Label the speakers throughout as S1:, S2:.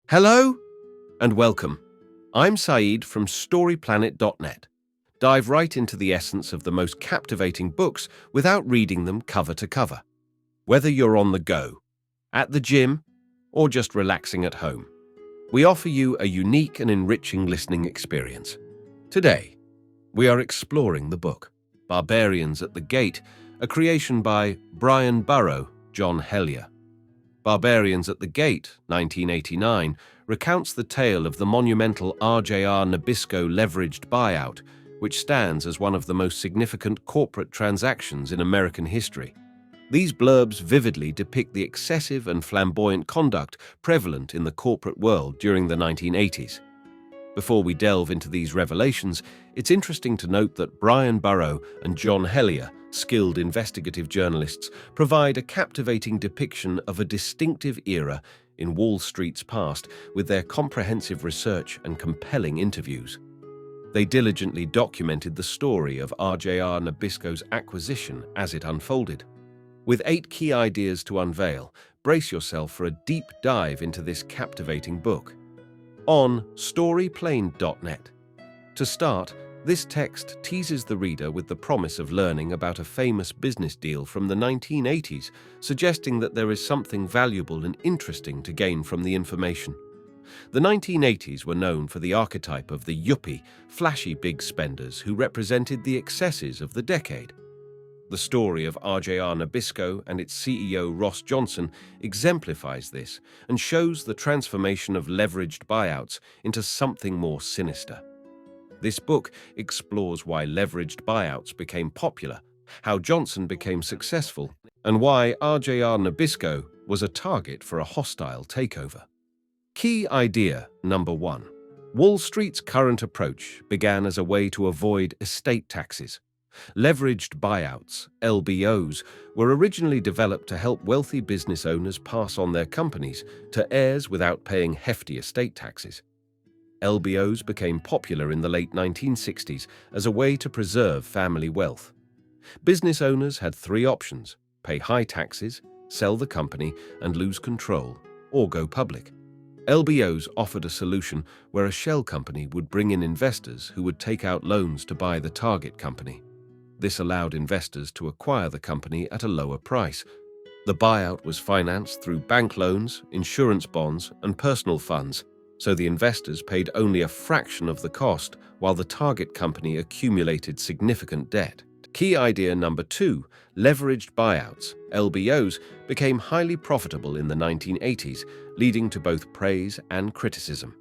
S1: Hello and welcome. I'm Saeed from storyplanet.net. Dive right into the essence of the most captivating books without reading them cover to cover. Whether you're on the go, at the gym, or just relaxing at home, we offer you a unique and enriching listening experience. Today, we are exploring the book Barbarians at the Gate, a creation by Bryan Burrough, John Helyar. Barbarians at the Gate, 1989, recounts the tale of the monumental RJR Nabisco leveraged buyout, which stands as one of the most significant corporate transactions in American history. These blurbs vividly depict the excessive and flamboyant conduct prevalent in the corporate world during the 1980s. Before we delve into these revelations, it's interesting to note that Bryan Burrough and John Helyar, skilled investigative journalists, provide a captivating depiction of a distinctive era in Wall Street's past with their comprehensive research and compelling interviews. They diligently documented the story of RJR Nabisco's acquisition as it unfolded. With 8 key ideas to unveil, brace yourself for a deep dive into this captivating book. On storyplanet.net. To start, this text teases the reader with the promise of learning about a famous business deal from the 1980s, suggesting that there is something valuable and interesting to gain from the information. The 1980s were known for the archetype of the yuppie, flashy big spenders who represented the excesses of the decade. The story of RJR Nabisco and its CEO Ross Johnson exemplifies this and shows the transformation of leveraged buyouts into something more sinister. This book explores why leveraged buyouts became popular, how Johnson became successful, and why RJR Nabisco was a target for a hostile takeover. Key idea number 1. Wall Street's current approach began as a way to avoid estate taxes. Leveraged buyouts, LBOs, were originally developed to help wealthy business owners pass on their companies to heirs without paying hefty estate taxes. LBOs became popular in the late 1960s as a way to preserve family wealth. Business owners had 3 options: pay high taxes, sell the company and lose control, or go public. LBOs offered a solution where a shell company would bring in investors who would take out loans to buy the target company. This allowed investors to acquire the company at a lower price. The buyout was financed through bank loans, insurance bonds, and personal funds, so the investors paid only a fraction of the cost while the target company accumulated significant debt. Key idea number 2, leveraged buyouts, LBOs, became highly profitable in the 1980s, leading to both praise and criticism.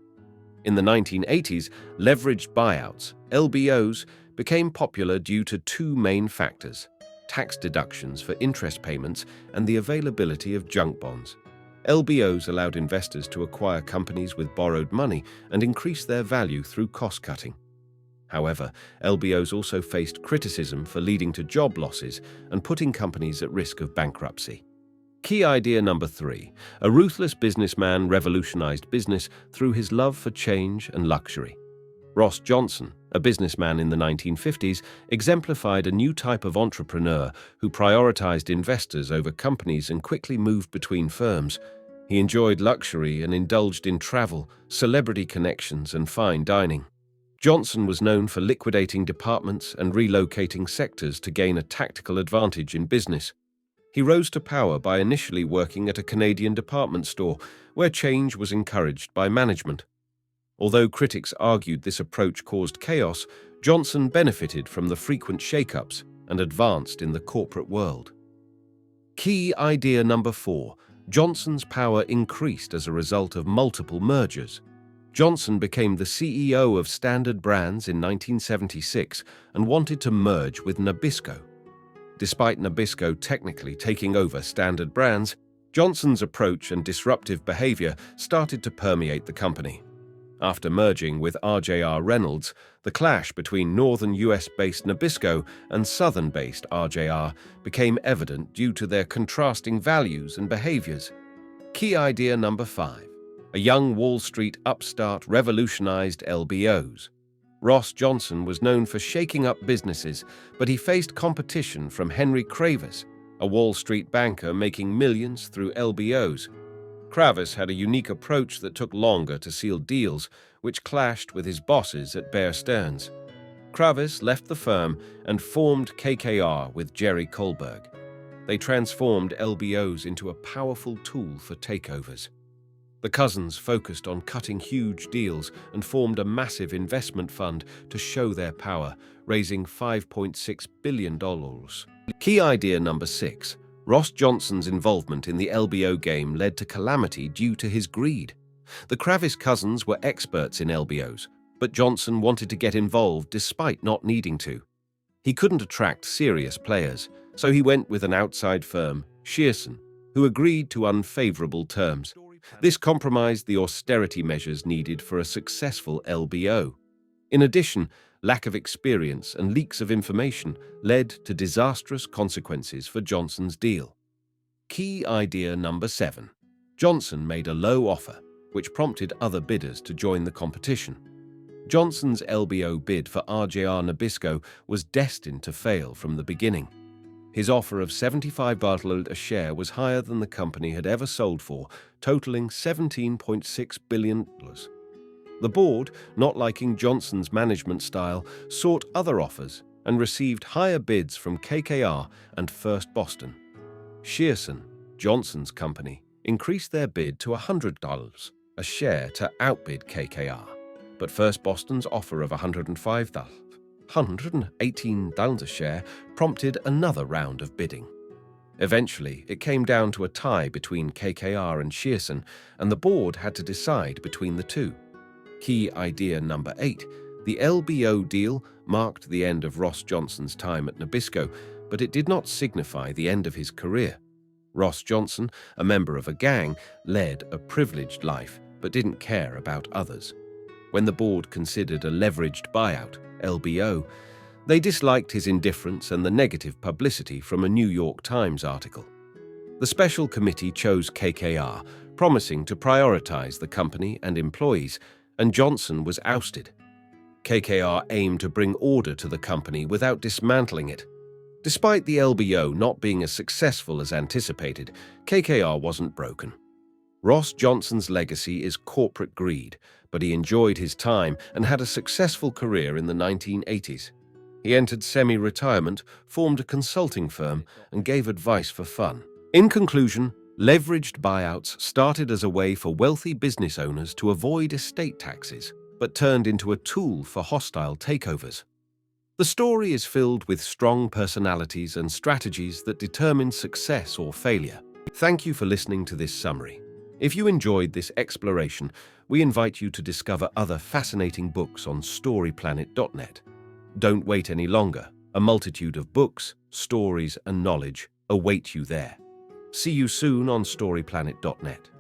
S1: In the 1980s, leveraged buyouts, LBOs, became popular due to 2 main factors: tax deductions for interest payments and the availability of junk bonds. LBOs allowed investors to acquire companies with borrowed money and increase their value through cost-cutting. However, LBOs also faced criticism for leading to job losses and putting companies at risk of bankruptcy. Key idea number 3. A ruthless businessman revolutionized business through his love for change and luxury. Ross Johnson, a businessman in the 1950s, exemplified a new type of entrepreneur who prioritized investors over companies and quickly moved between firms. He enjoyed luxury and indulged in travel, celebrity connections, and fine dining. Johnson was known for liquidating departments and relocating sectors to gain a tactical advantage in business. He rose to power by initially working at a Canadian department store, where change was encouraged by management. Although critics argued this approach caused chaos, Johnson benefited from the frequent shakeups and advanced in the corporate world. Key idea number 4. Johnson's power increased as a result of multiple mergers. Johnson became the CEO of Standard Brands in 1976 and wanted to merge with Nabisco. Despite Nabisco technically taking over Standard Brands, Johnson's approach and disruptive behavior started to permeate the company. After merging with RJR Reynolds, the clash between northern US-based Nabisco and southern-based RJR became evident due to their contrasting values and behaviors. Key idea number 5. A young Wall Street upstart revolutionized LBOs. Ross Johnson was known for shaking up businesses, but he faced competition from Henry Cravers, a Wall Street banker making millions through LBOs. Kravis had a unique approach that took longer to seal deals, which clashed with his bosses at Bear Stearns. Kravis left the firm and formed KKR with Jerry Kohlberg. They transformed LBOs into a powerful tool for takeovers. The cousins focused on cutting huge deals and formed a massive investment fund to show their power, raising $5.6 billion. Key idea number 6. Ross Johnson's involvement in the LBO game led to calamity due to his greed. The Kravis cousins were experts in LBOs, but Johnson wanted to get involved despite not needing to. He couldn't attract serious players, so he went with an outside firm, Shearson, who agreed to unfavorable terms. This compromised the austerity measures needed for a successful LBO. In addition, lack of experience and leaks of information led to disastrous consequences for Johnson's deal. Key idea number 7. Johnson made a low offer, which prompted other bidders to join the competition. Johnson's LBO bid for RJR Nabisco was destined to fail from the beginning. His offer of $75 a share was higher than the company had ever sold for, totaling $17.6 billion. The board, not liking Johnson's management style, sought other offers and received higher bids from KKR and First Boston. Shearson, Johnson's company, increased their bid to $100 a share to outbid KKR, but First Boston's offer of $118 a share prompted another round of bidding. Eventually, it came down to a tie between KKR and Shearson, and the board had to decide between the two. Key idea number 8. The LBO deal marked the end of Ross Johnson's time at Nabisco, but it did not signify the end of his career. Ross Johnson, a member of a gang, led a privileged life but didn't care about others. When the board considered a leveraged buyout, LBO, they disliked his indifference and the negative publicity from a New York Times article. The special committee chose KKR, promising to prioritize the company and employees, and Johnson was ousted. KKR aimed to bring order to the company without dismantling it. Despite the LBO not being as successful as anticipated, KKR wasn't broken. Ross Johnson's legacy is corporate greed, but he enjoyed his time and had a successful career in the 1980s. He entered semi-retirement, formed a consulting firm, and gave advice for fun. In conclusion, leveraged buyouts started as a way for wealthy business owners to avoid estate taxes, but turned into a tool for hostile takeovers. The story is filled with strong personalities and strategies that determine success or failure. Thank you for listening to this summary. If you enjoyed this exploration, we invite you to discover other fascinating books on storyplanet.net. Don't wait any longer. A multitude of books, stories, and knowledge await you there. See you soon on storyplanet.net.